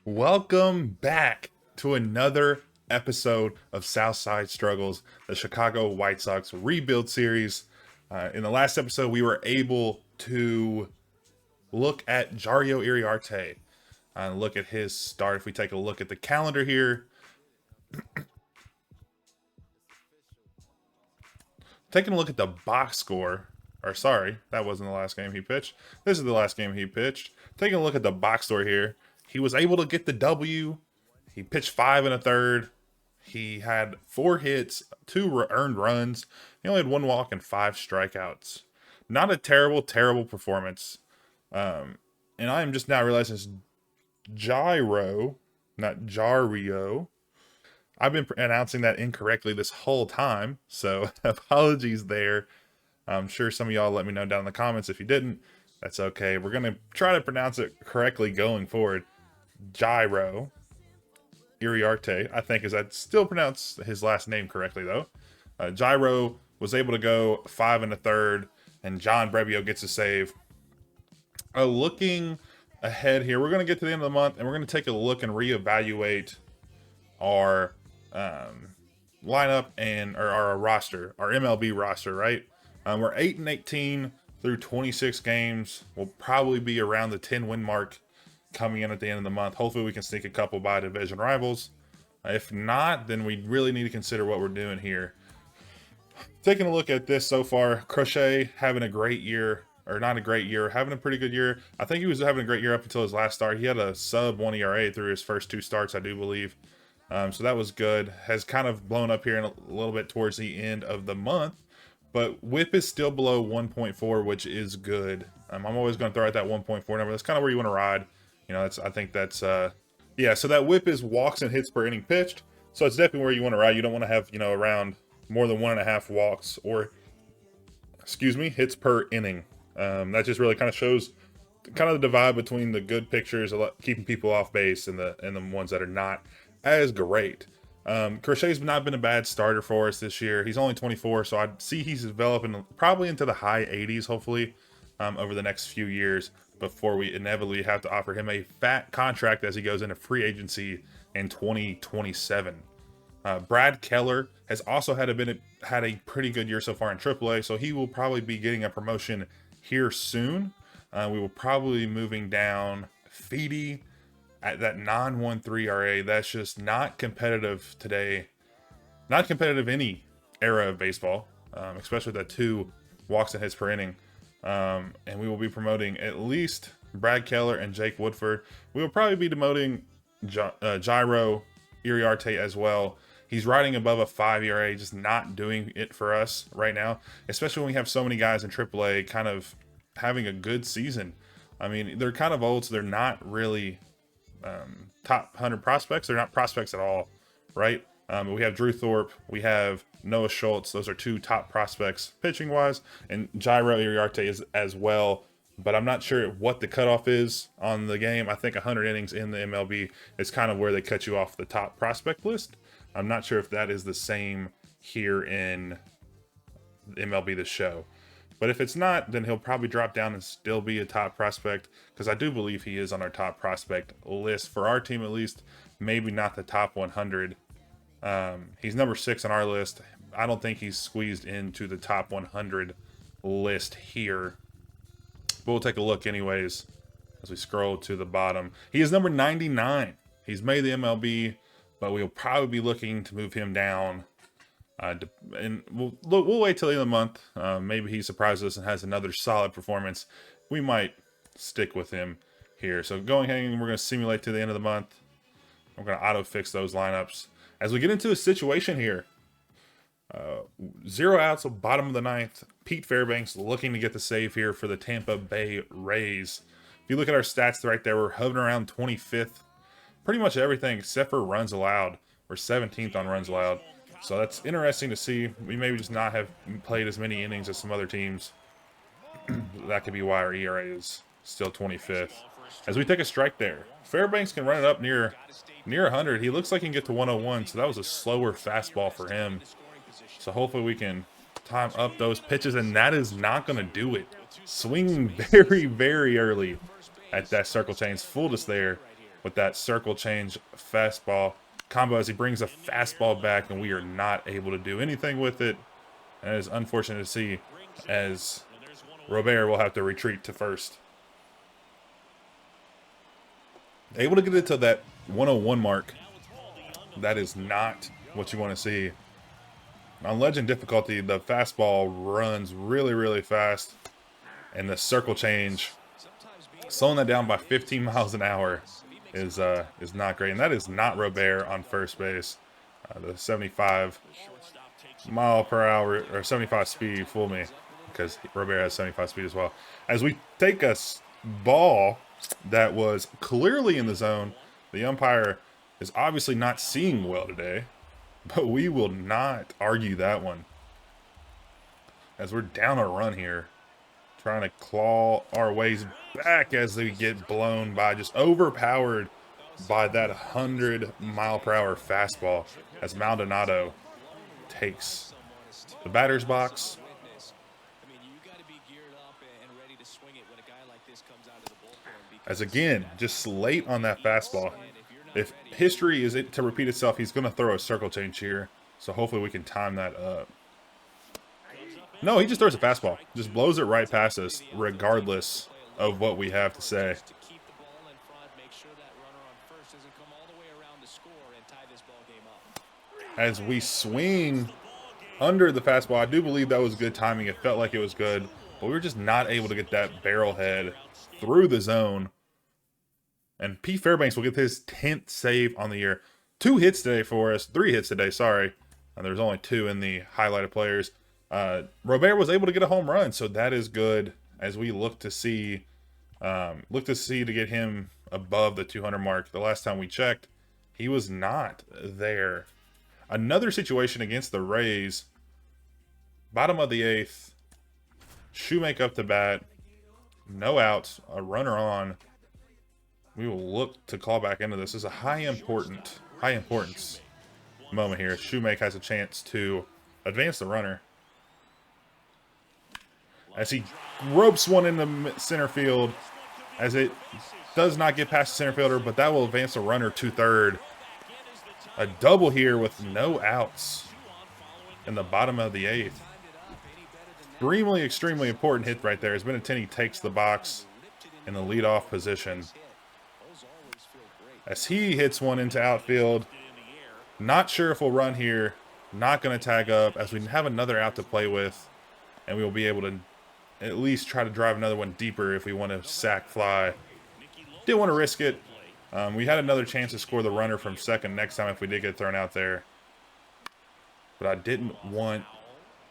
Welcome back to another episode of Southside Struggles, the Chicago White Sox rebuild series. In the last episode, we were able to look at Jario Iriarte and look at his start. If we take a look at the calendar here, taking a look at the box score, or sorry, that wasn't the last game he pitched. This is the last game he pitched. Taking a look at the box score here, he was able to get the W. He pitched 5 1/3. He had 4 hits, 2 earned runs. He only had 1 walk and 5 strikeouts. Not a terrible performance. And I am just now realizing it's Gyro, not Jario. I've been pronouncing that incorrectly this whole time, so apologies there. I'm sure some of y'all let me know down in the comments if you didn't. That's okay. We're going to try to pronounce it correctly going forward. Gyro Iriarte, I think, is I still pronounce his last name correctly though. Gyro was able to go 5 1/3, and John Brebbio gets a save. Looking ahead here, we're going to get to the end of the month, and we're going to take a look and reevaluate our lineup and our roster, our MLB roster. Right, we're 8-18 through 26 games. We'll probably be around the 10-win mark coming in at the end of the month. Hopefully we can sneak a couple by division rivals. If not, then we really need to consider what we're doing here. Taking a look at this so far, Crochet having a great year, or not a great year, having a pretty good year. I think he was having a great year up until his last start. He had a sub-1 ERA through his first 2 starts, I do believe. So that was good. Has kind of blown up here in a little bit towards the end of the month. But whip is still below 1.4, which is good. I'm always going to throw out that 1.4 number. That's kind of where you want to ride. You know, I think that's, yeah, so that whip is walks and hits per inning pitched. So it's definitely where you want to ride. You don't want to have, around more than 1.5 walks or, hits per inning. That just really kind of shows kind of the divide between the good pitchers, keeping people off base, and the ones that are not as great. Crochet's not been a bad starter for us this year. He's only 24, so I see he's developing probably into the high 80s, hopefully, over the next few years before we inevitably have to offer him a fat contract as he goes into free agency in 2027. Brad Keller has also had a pretty good year so far in AAA, so he will probably be getting a promotion here soon. We will probably be moving down Feedy at that non-1.3 ERA. That's just not competitive today. Not competitive any era of baseball, especially that 2 walks and hits per inning. And we will be promoting at least Brad Keller and Jake Woodford. We will probably be demoting Gyro Iriarte as well. He's riding above a 5 ERA, just not doing it for us right now, especially when we have so many guys in AAA kind of having a good season. I mean, they're kind of old, so they're not really top 100 prospects. They're not prospects at all, right? We have Drew Thorpe, we have Noah Schultz. Those are 2 top prospects pitching wise, and Gyro Iriarte is as well. But I'm not sure what the cutoff is on the game. I think 100 innings in the MLB is kind of where they cut you off the top prospect list. I'm not sure if that is the same here in MLB The Show. But if it's not, then he'll probably drop down and still be a top prospect, because I do believe he is on our top prospect list for our team at least. Maybe not the top 100. He's number 6 on our list. I don't think he's squeezed into the top 100 list here. But we'll take a look anyways as we scroll to the bottom. He is number 99. He's made the MLB, but we'll probably be looking to move him down. And we'll wait till the end of the month. Maybe he surprises us and has another solid performance. We might stick with him here. So going ahead, we're going to simulate to the end of the month. I'm going to auto fix those lineups as we get into a situation here. 0 outs, bottom of the 9th. Pete Fairbanks looking to get the save here for the Tampa Bay Rays. If you look at our stats right there, we're hovering around 25th. Pretty much everything except for runs allowed. We're 17th on runs allowed. So that's interesting to see. We maybe just not have played as many innings as some other teams. That could be why our ERA is still 25th. As we take a strike there, Fairbanks can run it up near 100. He looks like he can get to 101, so that was a slower fastball for him. So hopefully we can time up those pitches, and that is not going to do it. Swinging very, very early at that circle change. Fooled us there. with that circle change fastball combo as he brings a fastball back, and we are not able to do anything with it. And it is unfortunate to see as Robert will have to retreat to first. Able to get it to that 101 mark. That is not what you want to see. On Legend difficulty, the fastball runs really, really fast. And the circle change, slowing that down by 15 miles an hour is not great. And that is not Robert on first base. The 75 mile per hour or 75 speed fooled me because Robert has 75 speed as well. As we take a ball that was clearly in the zone, the umpire is obviously not seeing well today, but we will not argue that one. As we're down a run here, trying to claw our ways back as they get blown by, just overpowered by that 100-mile-per-hour fastball as Maldonado takes the batter's box. As again, just late on that fastball. If history is to repeat itself, he's going to throw a circle change here. So hopefully we can time that up. No, he just throws a fastball. Just blows it right past us, regardless of what we have to say. As we swing under the fastball, I do believe that was good timing. It felt like it was good, but we were just not able to get that barrel head through the zone. And P. Fairbanks will get his 10th save on the year. 2 hits today for us. 3 hits today, sorry. There's only 2 in the highlighted players. Robert was able to get a home run, so that is good as we look to see to get him above the 200 mark. The last time we checked, he was not there. Another situation against the Rays. Bottom of the 8th. Shoemake up to bat. No outs. A runner on. We will look to call back into this. This is a high importance moment here. Shoemake has a chance to advance the runner. As he ropes one into center field, as it does not get past the center fielder, but that will advance the runner to third. A double here with no outs in the bottom of the 8th. Extremely important hit right there as Benintendi takes the box in the leadoff position. As he hits one into outfield. Not sure if we'll run here. Not going to tag up as we have another out to play with. And we will be able to at least try to drive another one deeper if we want to sack fly. Didn't want to risk it. We had another chance to score the runner from second next time if we did get thrown out there. But I didn't want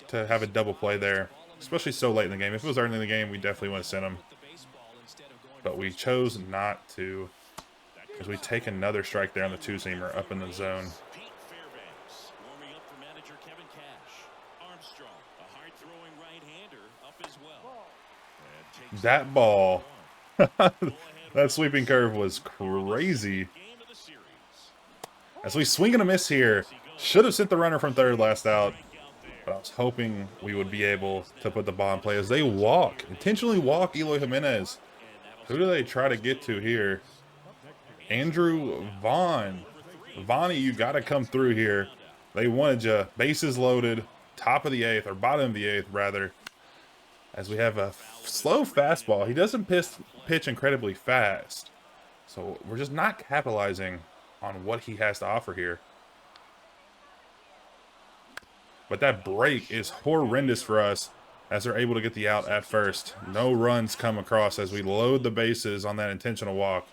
to have a double play there, especially so late in the game. If it was early in the game, we definitely would have sent him. But we chose not to, as we take another strike there on the 2-seamer up in the zone. That ball, that sweeping curve was crazy. As we swing and a miss here, should have sent the runner from third last out, but I was hoping we would be able to put the ball in play as they intentionally walk Eloy Jimenez. Who do they try to get to here? Andrew Vaughn. Vaughny, you got to come through here. They wanted you. Bases loaded. Top of the 8th, or bottom of the 8th, rather. As we have a slow fastball. He doesn't pitch incredibly fast. So we're just not capitalizing on what he has to offer here. But that break is horrendous for us as they're able to get the out at first. No runs come across as we load the bases on that intentional walk.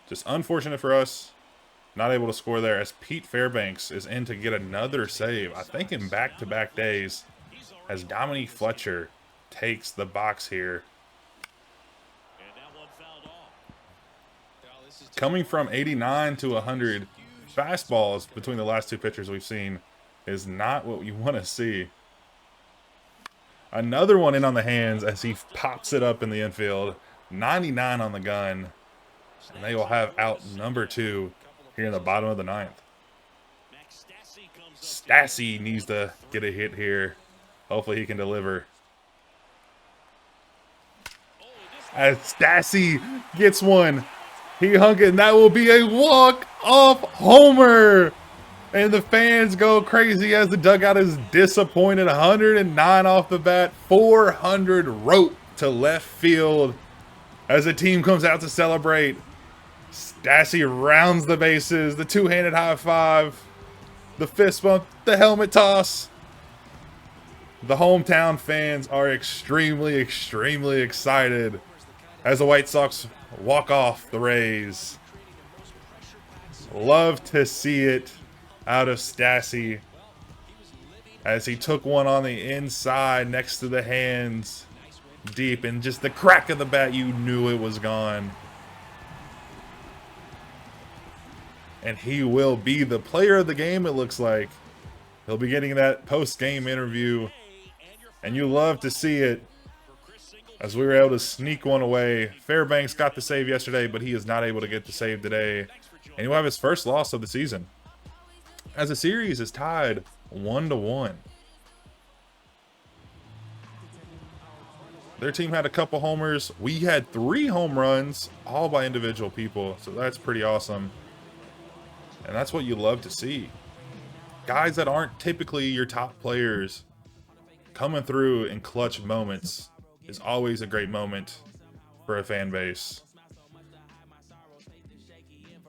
Just unfortunate for us. Not able to score there as Pete Fairbanks is in to get another save. I think in back-to-back days as Dominique Fletcher takes the box here. Coming from 89 to 100 fastballs between the last 2 pitchers we've seen is not what you want to see. Another one in on the hands as he pops it up in the infield. 99 on the gun. And they will have out number 2 here in the bottom of the 9th. Stassi needs to get a hit here. Hopefully he can deliver. As Stassi gets one He hung it, and that will be a walk-off homer. And the fans go crazy as the dugout is disappointed. 109 off the bat, 400 rope to left field as the team comes out to celebrate. Stassi rounds the bases, the two-handed high five, the fist bump, the helmet toss. The hometown fans are extremely, extremely excited as the White Sox walk off the Rays. Love to see it out of Stassi as he took one on the inside next to the hands deep, and just the crack of the bat, you knew it was gone. And he will be the player of the game, it looks like. He'll be getting that post-game interview, and you love to see it as we were able to sneak one away. Fairbanks got the save yesterday, but he is not able to get the save today. And he'll have his first loss of the season, as the series is tied 1-1. Their team had a couple homers. We had 3 home runs, all by individual people. So that's pretty awesome. And that's what you love to see. Guys that aren't typically your top players coming through in clutch moments is always a great moment for a fan base.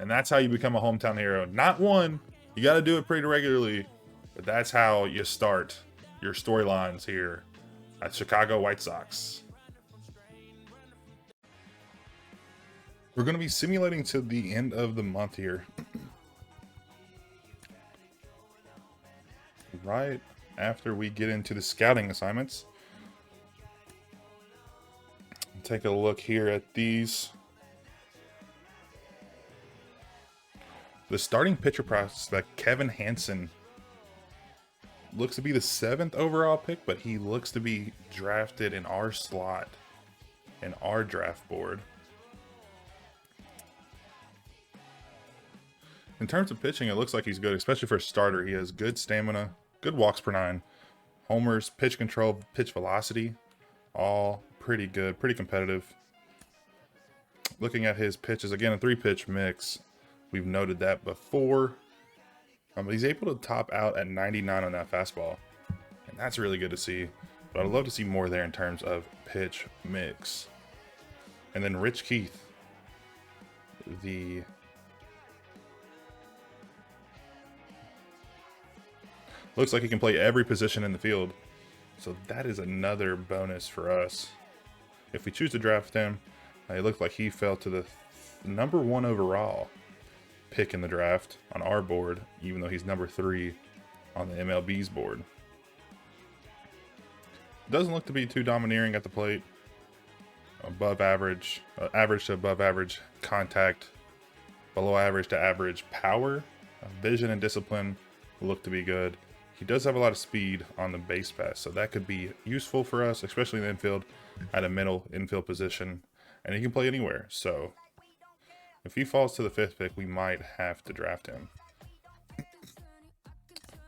And that's how you become a hometown hero. Not one. You got to do it pretty regularly. But that's how you start your storylines here at Chicago White Sox. We're going to be simulating to the end of the month here. Right after we get into the scouting assignments. Take a look here at these. The starting pitcher prospect, Kevin Hansen, looks to be the 7th overall pick, but he looks to be drafted in our slot, in our draft board. In terms of pitching, it looks like he's good, especially for a starter. He has good stamina, good walks per 9, homers, pitch control, pitch velocity, all pretty good, pretty competitive. Looking at his pitches, again, a 3-pitch mix. We've noted that before. He's able to top out at 99 on that fastball, and that's really good to see. But I'd love to see more there in terms of pitch mix. And then Rich Keith, looks like he can play every position in the field. So that is another bonus for us. If we choose to draft him, it looked like he fell to the number 1 overall pick in the draft on our board, even though he's number 3 on the MLB's board. Doesn't look to be too domineering at the plate. Above average, average to above average contact, below average to average power, vision and discipline look to be good. He does have a lot of speed on the base pass, so that could be useful for us, especially in the infield, at a middle infield position. And he can play anywhere, so if he falls to the 5th pick, we might have to draft him. I'm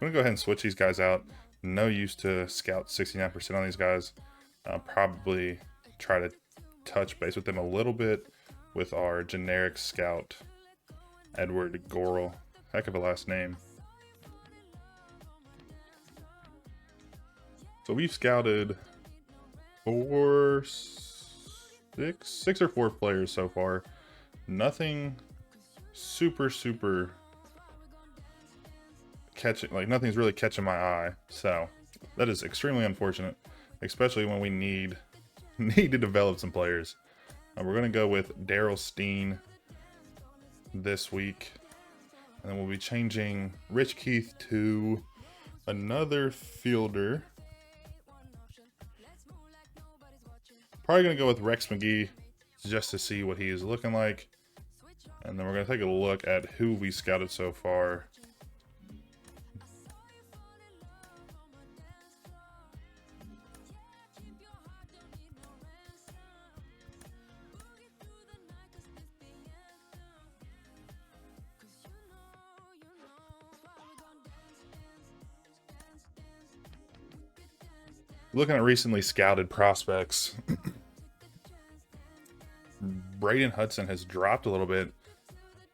going to go ahead and switch these guys out. No use to scout 69% on these guys. I'll probably try to touch base with them a little bit with our generic scout, Edward Gorel. Heck of a last name. So we've scouted 6 or 4 players so far. Nothing super catching, like nothing's really catching my eye. So that is extremely unfortunate, especially when we need to develop some players. We're going to go with Daryl Steen this week. And then we'll be changing Rich Keith to another fielder. Probably going to go with Rex McGee just to see what he is looking like. And then we're going to take a look at who we scouted so far. Looking at recently scouted prospects. Braden Hudson has dropped a little bit.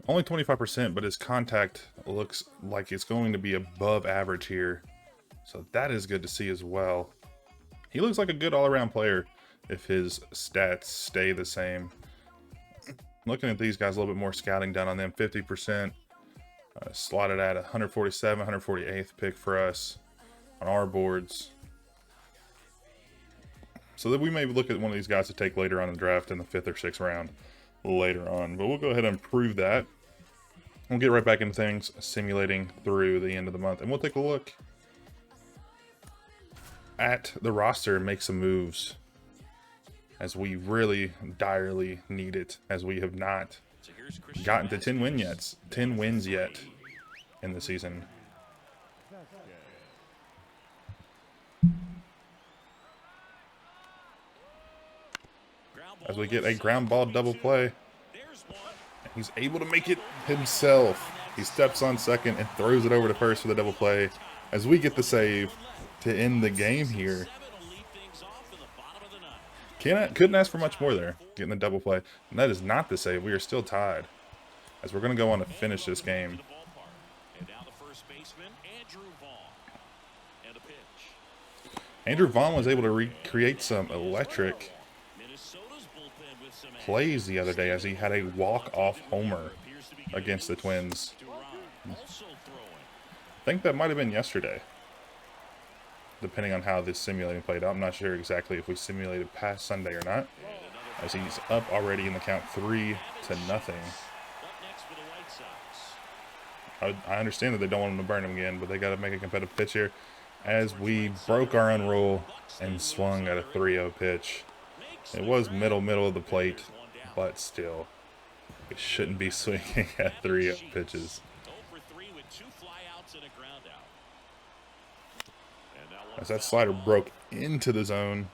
Only 25%, but his contact looks like it's going to be above average here. So that is good to see as well. He looks like a good all-around player if his stats stay the same. Looking at these guys, a little bit more scouting done on them. 50%, slotted at 147, 148th pick for us on our boards. So that we may look at one of these guys to take later on in the draft in the 5th or 6th round later on. But we'll go ahead and prove that. We'll get right back into things, simulating through the end of the month. And we'll take a look at the roster and make some moves, as we really direly need it, as we have not gotten to 10 wins yet in the season. As we get a ground ball double play. He's able to make it himself. He steps on second and throws it over to first for the double play as we get the save to end the game here. Couldn't ask for much more there, getting the double play. And that is not the save. We are still tied, as we're going to go on to finish this game. Andrew Vaughn was able to recreate some electric plays the other day as he had a walk-off homer against the Twins. I think that might have been yesterday, depending on how this simulating played out. I'm not sure exactly if we simulated past Sunday or not, as he's up already in the count 3-0. I understand that they don't want him to burn him again, but they got to make a competitive pitch here, as we broke our own rule and swung at a 3-0 pitch. It was middle of the plate, but still, we shouldn't be swinging at 3-0 pitches. As that slider broke into the zone.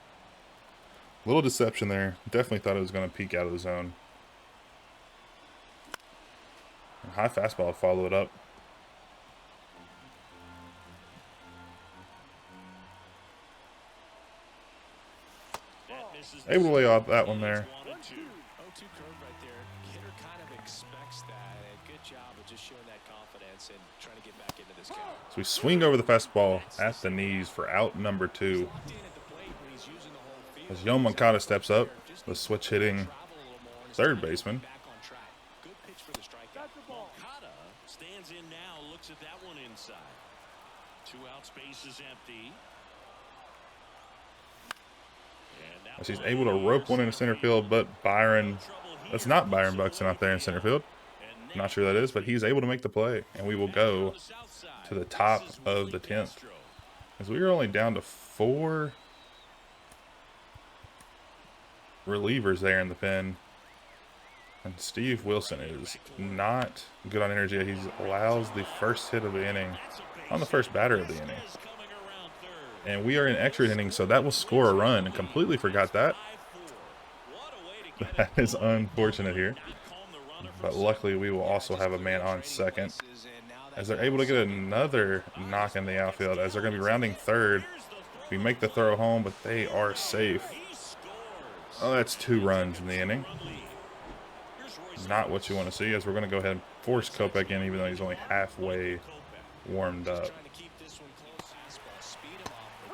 Little deception there. Definitely thought it was going to peek out of the zone. A high fastball followed up. Able to lay off that one there. So we swing over the fastball at the knees for out number 2. As Yoan Moncada steps up, the switch hitting third baseman. Stands in now, looks at that one inside. 2 out, space is empty. As he's able to rope one into center field, but that's not Byron Buxton out there in center field. Not sure who that is, but he's able to make the play, and we will go to the top of the 10th. As we are only down to 4 relievers there in the pen. And Steve Wilson is not good on energy. He allows the first hit of the inning on the first batter of the inning. And we are in extra innings, so that will score a run. And completely forgot that. That is unfortunate here. But luckily, we will also have a man on second, as they're able to get another knock in the outfield, as they're going to be rounding third. We make the throw home, but they are safe. Oh, that's 2 runs in the inning. Not what you want to see, as we're going to go ahead and force Kopech in, even though he's only halfway warmed up.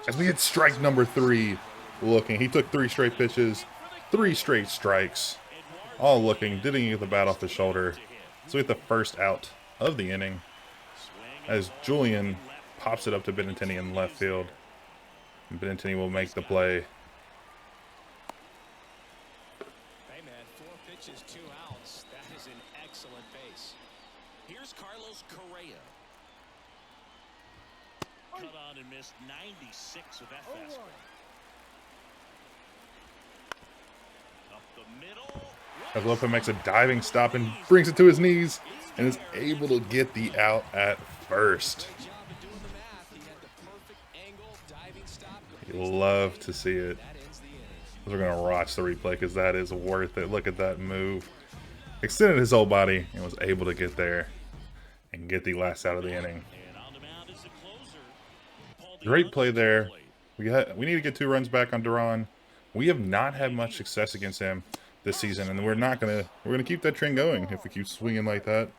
As we hit strike number 3, looking. He took 3 straight pitches, 3 straight strikes. All looking, didn't get the bat off the shoulder. So we get the first out of the inning, as Julian pops it up to Benintendi in left field. And Benintendi will make the play. Hey man, 4 pitches, 2 outs. That is an excellent base. Here's Carlos Correa. Cut on and missed 96 with that fastball. Up the middle. As Lopez makes a diving stop and brings it to his knees and is able to get the out at first. You love to see it. We're going to watch the replay because that is worth it. Look at that move. Extended his whole body and was able to get there and get the last out of the inning. Great play there. We need to get 2 runs back on Duran. We have not had much success against him, this season, and we're gonna keep that trend going if we keep swinging like that.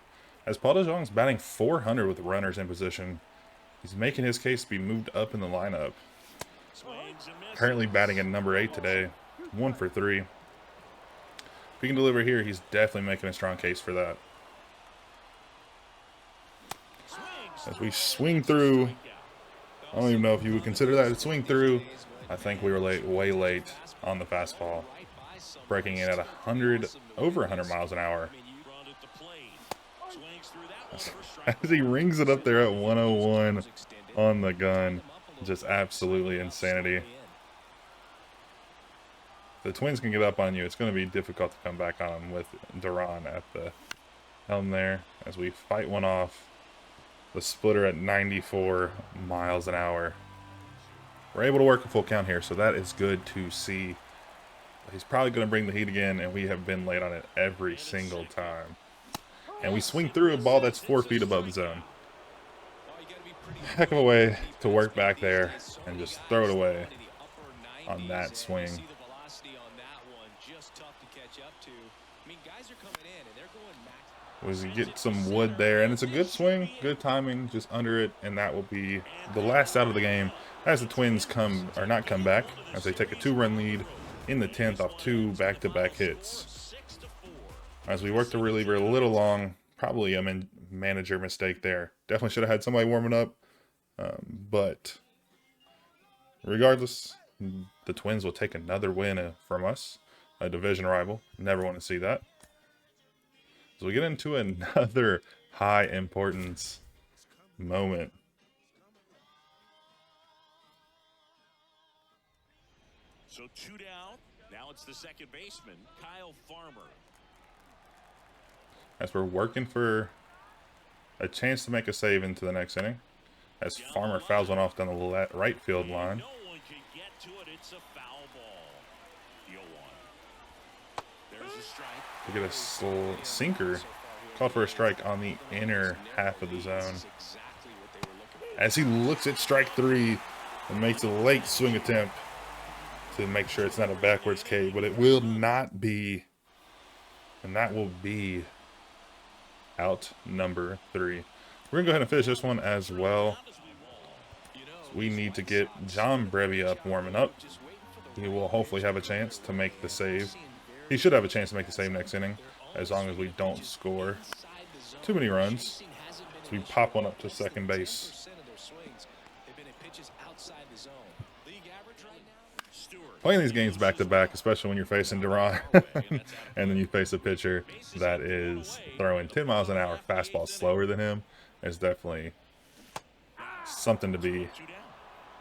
As Paul DeJong's batting 400 with runners in position, he's making his case to be moved up in the lineup. Currently batting at number 8 today, 1 for 3. If he can deliver here, he's definitely making a strong case for that. As we swing through, I don't even know if you would consider that a swing through. I think we were way late on the fastball, breaking it at over 100 miles an hour. As he rings it up there at 101 on the gun, just absolutely insanity. The Twins can get up on you. It's going to be difficult to come back on them with Duran at the helm there as we fight one off. The splitter at 94 miles an hour. We're able to work a full count here, so that is good to see. He's probably going to bring the heat again, and we have been late on it every single time. And we swing through a ball that's 4 feet above the zone. Heck of a way to work back there and just throw it away on that swing. Was he get some wood there, and it's a good swing, good timing, just under it, and that will be the last out of the game as the Twins come back as they take a 2-run lead in the 10th off 2 back-to-back hits. As we work the reliever a little long, probably a manager mistake there. Definitely should have had somebody warming up, but regardless, the Twins will take another win from us, a division rival. Never want to see that. So we get into another high importance moment. So 2 down. Now it's the second baseman, Kyle Farmer. As we're working for a chance to make a save into the next inning. As Farmer fouls one off down the right field line. No one can get to it. It's a foul ball. 0-1. There's a strike. We get a sinker. Called for a strike on the inner half of the zone. As he looks at strike 3 and makes a late swing attempt to make sure it's not a backwards K, but it will not be. And that will be out number 3. We're going to go ahead and finish this one as well. So we need to get John Brebbia up warming up. He will hopefully have a chance to make the save. He should have a chance to make the save next inning, as long as we don't score too many runs. So we pop one up to second base. Playing these games back to back, especially when you're facing Duran, and then you face a pitcher that is throwing 10 miles an hour fastball slower than him, is definitely something to be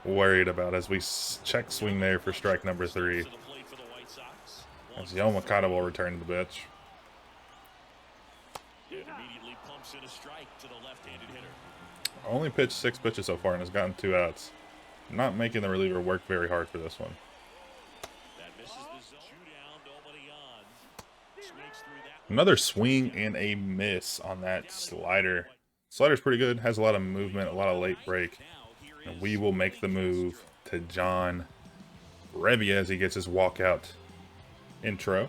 worried about. As we check swing there for strike number 3. As Yomakata will return to the pitch. Only pitched 6 pitches so far and has gotten 2 outs. Not making the reliever work very hard for this one. Another swing and a miss on that slider. Slider's pretty good, has a lot of movement, a lot of late break. And we will make the move to John Brebbia as he gets his walkout intro.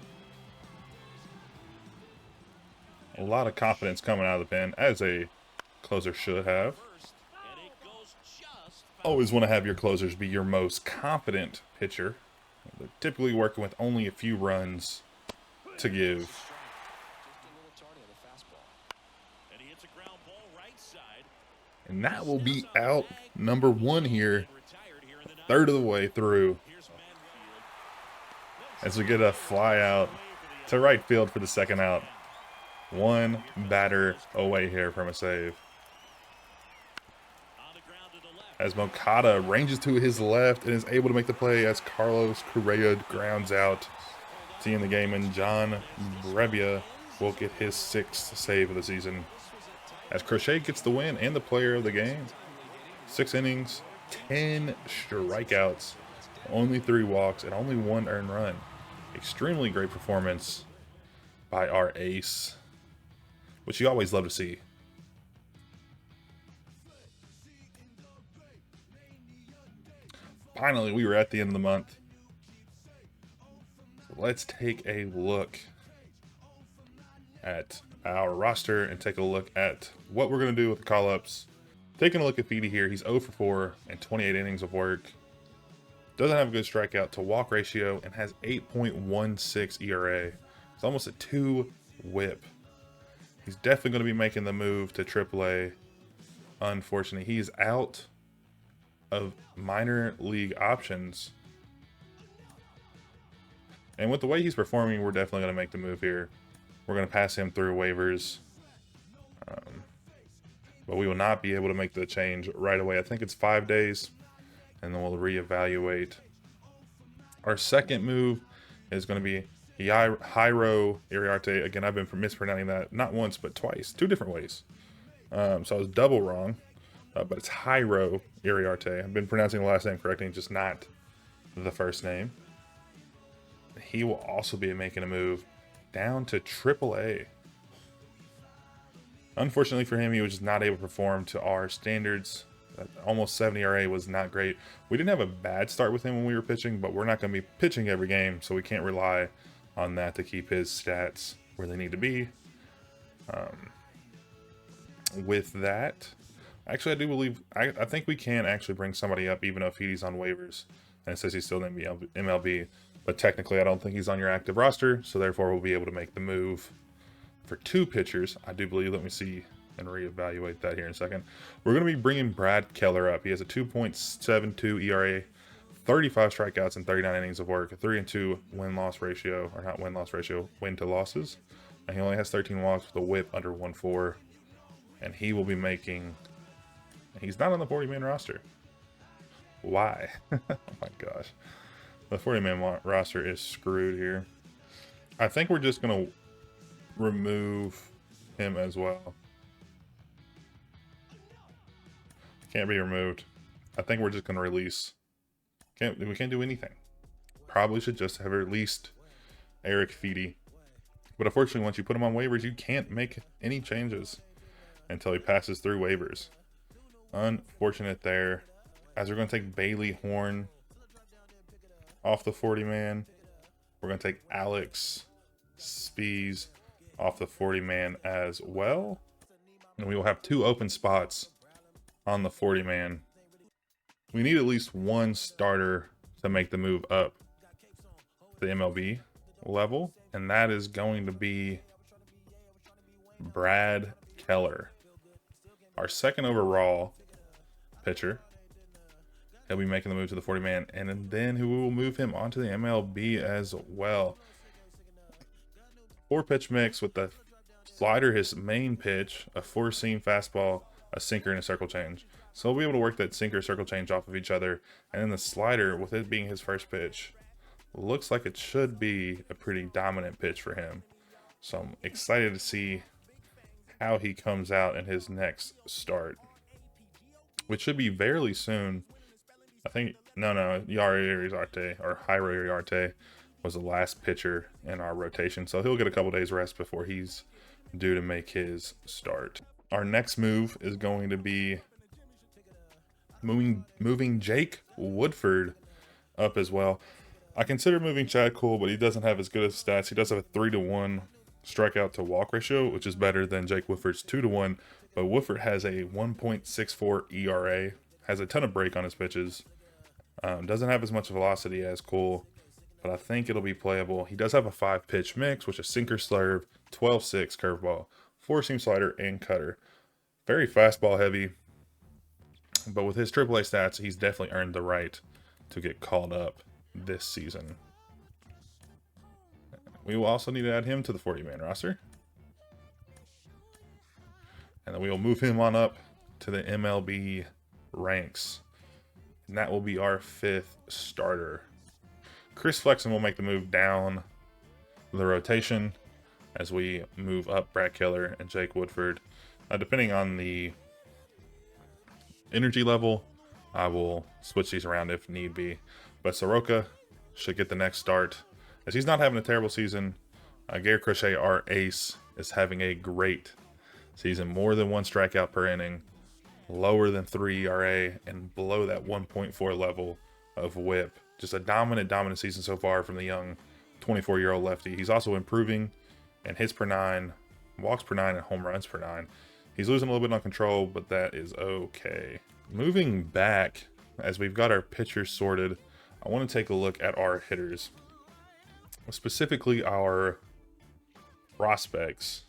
A lot of confidence coming out of the pen, as a closer should have. Always want to have your closers be your most confident pitcher. They're typically working with only a few runs to give. And that will be out number 1 here, a third of the way through. As we get a fly out to right field for the second out. 1 batter away here from a save. As Mokata ranges to his left and is able to make the play as Carlos Correa grounds out to end the game, and John Brebbia will get his 6th save of the season. As Crochet gets the win and the player of the game. 6 innings, 10 strikeouts, only 3 walks, and only 1 earned run. Extremely great performance by our ace, which you always love to see. Finally, we were at the end of the month. let's take a look at our roster and take a look at what we're going to do with the call-ups. Taking a look at Feedy here, he's 0 for 4 and 28 innings of work. Doesn't have a good strikeout to walk ratio and has 8.16 ERA. It's almost a 2 whip. He's definitely going to be making the move to AAA. Unfortunately, he's out of minor league options. And with the way he's performing, we're definitely going to make the move here. We're going to pass him through waivers. But we will not be able to make the change right away. I think it's 5 days, and then we'll reevaluate. Our second move is going to be Jairo Iriarte. Again, I've been mispronouncing that not once, but twice. 2 different ways. So I was double wrong. But it's Jairo Iriarte. I've been pronouncing the last name correctly, just not the first name. He will also be making a move down to AAA. Unfortunately for him, he was just not able to perform to our standards. Almost 70 ERA was not great. We didn't have a bad start with him when we were pitching, but we're not going to be pitching every game, so we can't rely on that to keep his stats where they need to be. With that, actually, I do believe, I think we can actually bring somebody up, even if he's on waivers, and it says he's still in the MLB. But technically, I don't think he's on your active roster, so therefore we'll be able to make the move for 2 pitchers. I do believe, let me see and reevaluate that here in a second. We're going to be bringing Brad Keller up. He has a 2.72 ERA, 35 strikeouts, and 39 innings of work, a 3-2 win-loss ratio, or not win-loss ratio, win to losses. And he only has 13 walks with a whip under 1.4. And he will be making, he's not on the 40-man roster. Why? Oh my gosh. The 40-man roster is screwed here. I think we're just going to remove him as well. Can't be removed. I think we're just going to release. We can't do anything. Probably should just have released Eric Feedy. But unfortunately, once you put him on waivers, you can't make any changes until he passes through waivers. Unfortunate there. As we're going to take Bailey Horn off the 40-man. We're going to take Alex Spees off the 40-man as well. And we will have 2 open spots on the 40-man. We need at least 1 starter to make the move up the MLB level. And that is going to be Brad Keller, our second overall pitcher. He'll be making the move to the 40-man, and then we will move him onto the MLB as well. 4-pitch mix with the slider, his main pitch, a 4-seam fastball, a sinker, and a circle change. So we'll be able to work that sinker circle change off of each other, and then the slider, with it being his first pitch, looks like it should be a pretty dominant pitch for him. So I'm excited to see how he comes out in his next start, which should be fairly soon. I think, Jairo Iriarte, or Jairo Iriarte, was the last pitcher in our rotation. So he'll get a couple days rest before he's due to make his start. Our next move is going to be moving Jake Woodford up as well. I consider moving Chad Cole, but he doesn't have as good of stats. He does have a 3-to-1 strikeout to walk ratio, which is better than Jake Woodford's 2-to-1. But Woodford has a 1.64 ERA, has a ton of break on his pitches. Doesn't have as much velocity as Cole, but I think it'll be playable. He does have a 5-pitch mix, which is sinker, slurve, 12-6 curveball, 4-seam slider, and cutter. Very fastball heavy, but with his AAA stats, he's definitely earned the right to get called up this season. We will also need to add him to the 40-man roster. And then we will move him on up to the MLB ranks. And that will be our 5th starter. Chris Flexen will make the move down the rotation as we move up Brad Keller and Jake Woodford. Depending on the energy level, I will switch these around if need be. But Soroka should get the next start, as he's not having a terrible season. Gary Crochet, our ace, is having a great season. More than 1 strikeout per inning, lower than 3 ERA, and below that 1.4 level of whip. Just a dominant season so far from the young 24-year-old lefty. He's also improving in hits per 9, walks per 9, and home runs per 9. He's losing a little bit on control, but that is okay. Moving back, as we've got our pitchers sorted, I want to take a look at our hitters. Specifically our prospects.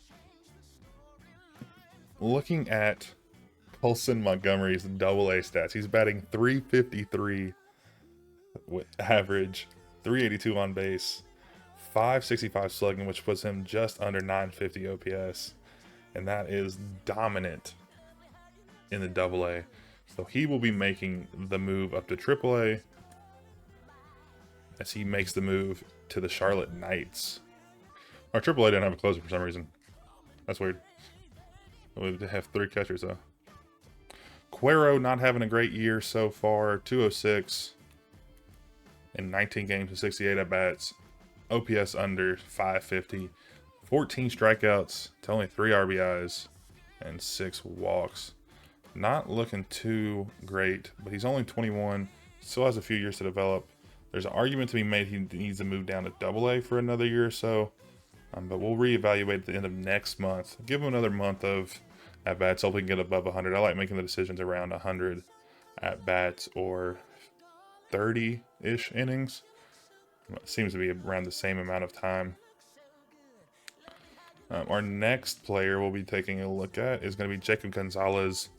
Looking at Colson Montgomery's AA stats, he's batting .353 with average, .382 on base, .565 slugging, which puts him just under .950 OPS, and that is dominant in the AA. So he will be making the move up to AAA as he makes the move to the Charlotte Knights. Our AAA didn't have a closer for some reason. That's weird. We have 3 catchers though. Cuero not having a great year so far. 206 in 19 games and 68 at bats. OPS under 550. 14 strikeouts to only 3 RBIs and 6 walks. Not looking too great, but he's only 21. Still has a few years to develop. There's an argument to be made he needs to move down to AA for another year or so. But we'll reevaluate at the end of next month. Give him another month of at-bats. Hopefully we can get above 100. I like making the decisions around 100 at-bats or 30-ish innings. It seems to be around the same amount of time. Our next player we'll be taking a look at is going to be Jacob Gonzalez,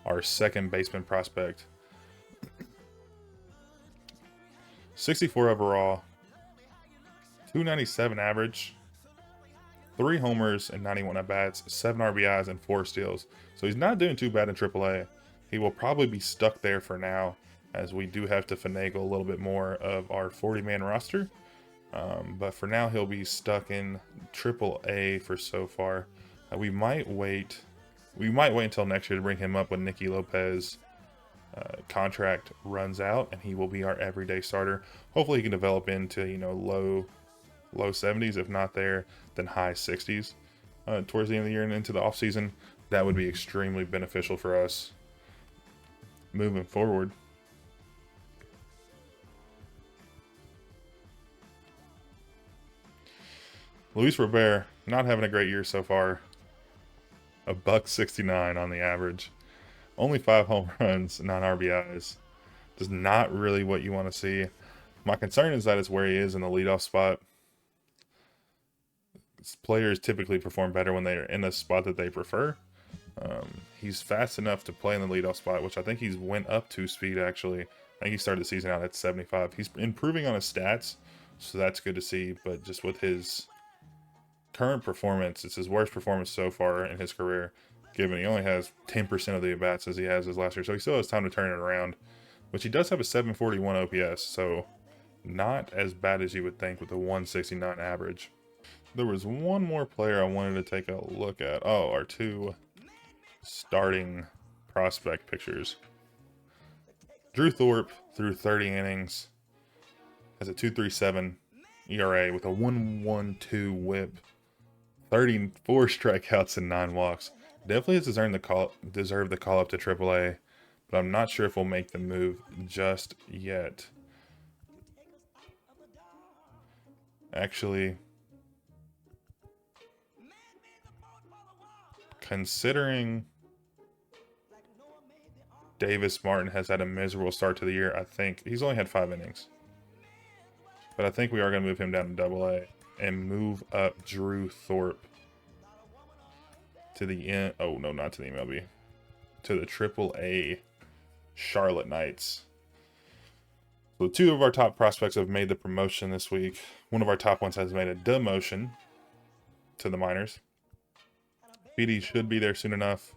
our second baseman prospect. 64 overall, 297 average, 3 homers and 91 at-bats, 7 RBIs and 4 steals. So he's not doing too bad in AAA. He will probably be stuck there for now, as we do have to finagle a little bit more of our 40-man roster. But for now, he'll be stuck in AAA for so far. We might wait until next year to bring him up when Nicky Lopez contract runs out, and he will be our everyday starter. Hopefully he can develop into, you know, low 70s, if not there, then high 60s towards the end of the year and into the offseason. That would be extremely beneficial for us moving forward. Luis Robert, not having a great year so far. $169 on the average. Only 5 home runs, 9 RBIs. Just not really what you want to see. My concern is that it's where he is in the leadoff spot. Players typically perform better when they're in a spot that they prefer. He's fast enough to play in the leadoff spot, which I think he's went up to speed actually. I think he started the season out at 75. He's improving on his stats, so that's good to see. But just with his current performance, it's his worst performance so far in his career, given he only has 10% of the at-bats as he has his last year. So he still has time to turn it around, which he does have a 741 OPS, so not as bad as you would think with a 169 average. There was one more player I wanted to take a look at. Oh, our 2 starting prospect pictures. Drew Thorpe threw 30 innings, has a 2.37 ERA with a 1.12 whip, 34 strikeouts and 9 walks. Definitely has deserved the call up to AAA, but I'm not sure if we'll make the move just yet. Actually, considering Davis Martin has had a miserable start to the year, I think he's only had 5 innings. But I think we are going to move him down to AA and move up Drew Thorpe to the end. Oh, no, not to the MLB. To the AAA Charlotte Knights. So 2 of our top prospects have made the promotion this week. One of our top ones has made a demotion to the minors. PD should be there soon enough.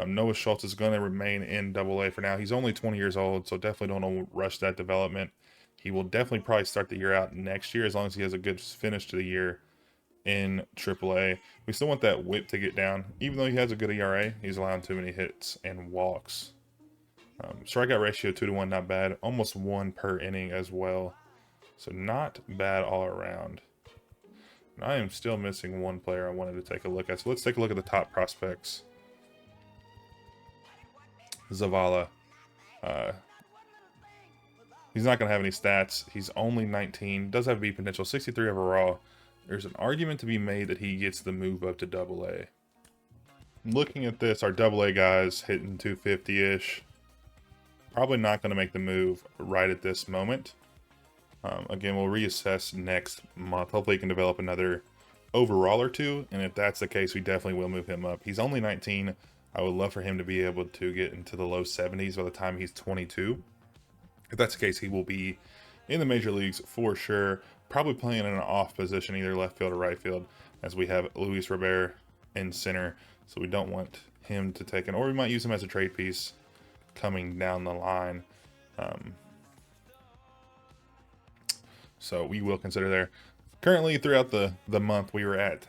Noah Schultz is going to remain in AA for now. He's only 20 years old, so definitely don't rush that development. He will definitely probably start the year out next year as long as he has a good finish to the year in AAA. We still want that whip to get down. Even though he has a good ERA, he's allowing too many hits and walks. Strikeout ratio 2-to-1, not bad. Almost 1 per inning as well. So not bad all around. And I am still missing one player I wanted to take a look at. So let's take a look at the top prospects. Zavala. He's not going to have any stats. He's only 19. Does have beat potential. 63 overall. There's an argument to be made that he gets the move up to AA. Looking at this, our AA guys hitting 250-ish. Probably not going to make the move right at this moment. Again, we'll reassess next month. Hopefully he can develop another overall or two. And if that's the case, we definitely will move him up. He's only 19. I would love for him to be able to get into the low 70s by the time he's 22. If that's the case, he will be in the major leagues for sure. Probably playing in an off position, either left field or right field, as we have Luis Robert in center. So we don't want him to take an, or we might use him as a trade piece coming down the line. So we will consider there. Currently, throughout the month, we were at,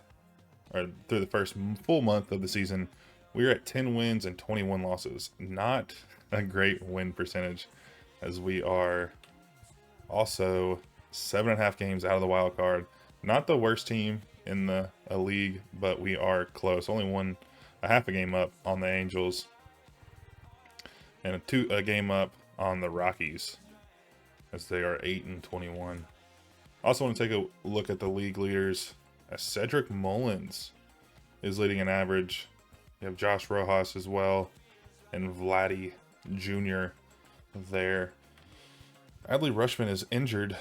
or through the first full month of the season, we were at 10 wins and 21 losses. Not a great win percentage, as we are also 7.5 games out of the wild card. Not the worst team in the league, but we are close. Only a half a game up on the Angels, and a game up on the Rockies, as they are 8 and 21. Also want to take a look at the league leaders, as Cedric Mullins is leading an average. You have Josh Rojas as well, and Vladdy Jr. there. Adley Rutschman is injured.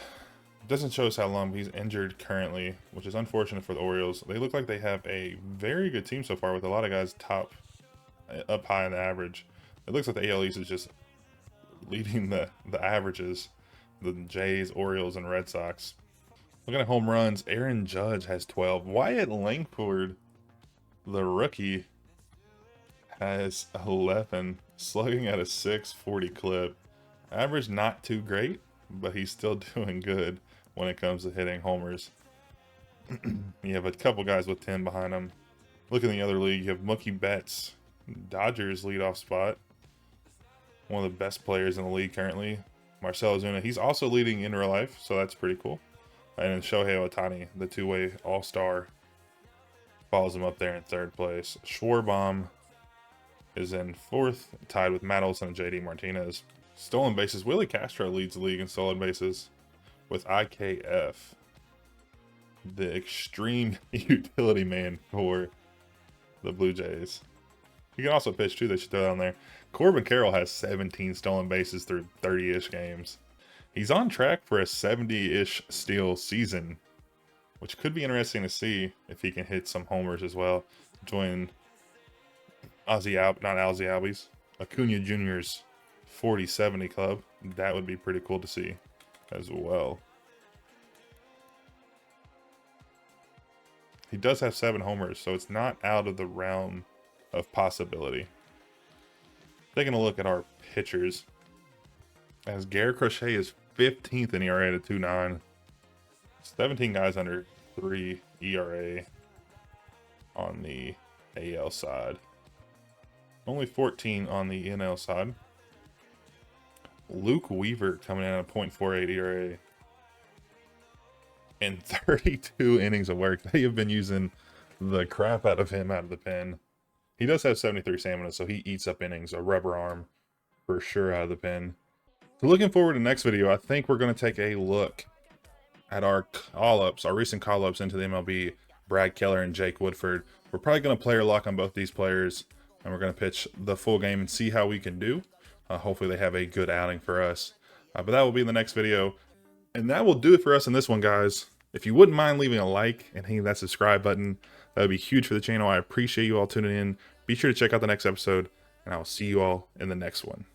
Doesn't show us how long, but he's injured currently, which is unfortunate for the Orioles. They look like they have a very good team so far, with a lot of guys up high in the average. It looks like the AL East is just leading the averages. The Jays, Orioles, and Red Sox. Looking at home runs, Aaron Judge has 12. Wyatt Langford, the rookie, has 11, slugging at a 640 clip. Average not too great, but he's still doing good when it comes to hitting homers. You have a couple guys with 10 behind him. Look in the other league, you have Mookie Betts, Dodgers leadoff spot. One of the best players in the league currently. Marcell Ozuna, he's also leading in real life, so that's pretty cool. And then Shohei Ohtani, the two-way all-star, follows him up there in third place. Schwarbaum is in fourth, tied with Matt Olson and JD Martinez. Stolen bases, Willie Castro leads the league in stolen bases with IKF, the extreme utility man for the Blue Jays. He can also pitch too, they should throw that on there. Corbin Carroll has 17 stolen bases through 30-ish games. He's on track for a 70-ish steal season, which could be interesting to see if he can hit some homers as well. Join Albies, Acuna Jr.'s 40-70 club. That would be pretty cool to see as well. He does have 7 homers, so it's not out of the realm of possibility. Taking a look at our pitchers, as Garrett Crochet is 15th in ERA at 2.9. 17 guys under 3 ERA on the AL side. Only 14 on the NL side. Luke Weaver coming in at a .48 ERA. And 32 innings of work. They have been using the crap out of him out of the pen. He does have 73 stamina, so he eats up innings. A rubber arm for sure out of the pen. So looking forward to the next video, I think we're going to take a look at our call-ups, our recent call-ups into the MLB, Brad Keller and Jake Woodford. We're probably going to player lock on both these players, and we're going to pitch the full game and see how we can do. Hopefully they have a good outing for us. But that will be in the next video. And that will do it for us in this one, guys. If you wouldn't mind leaving a like and hitting that subscribe button, that would be huge for the channel. I appreciate you all tuning in. Be sure to check out the next episode, and I will see you all in the next one.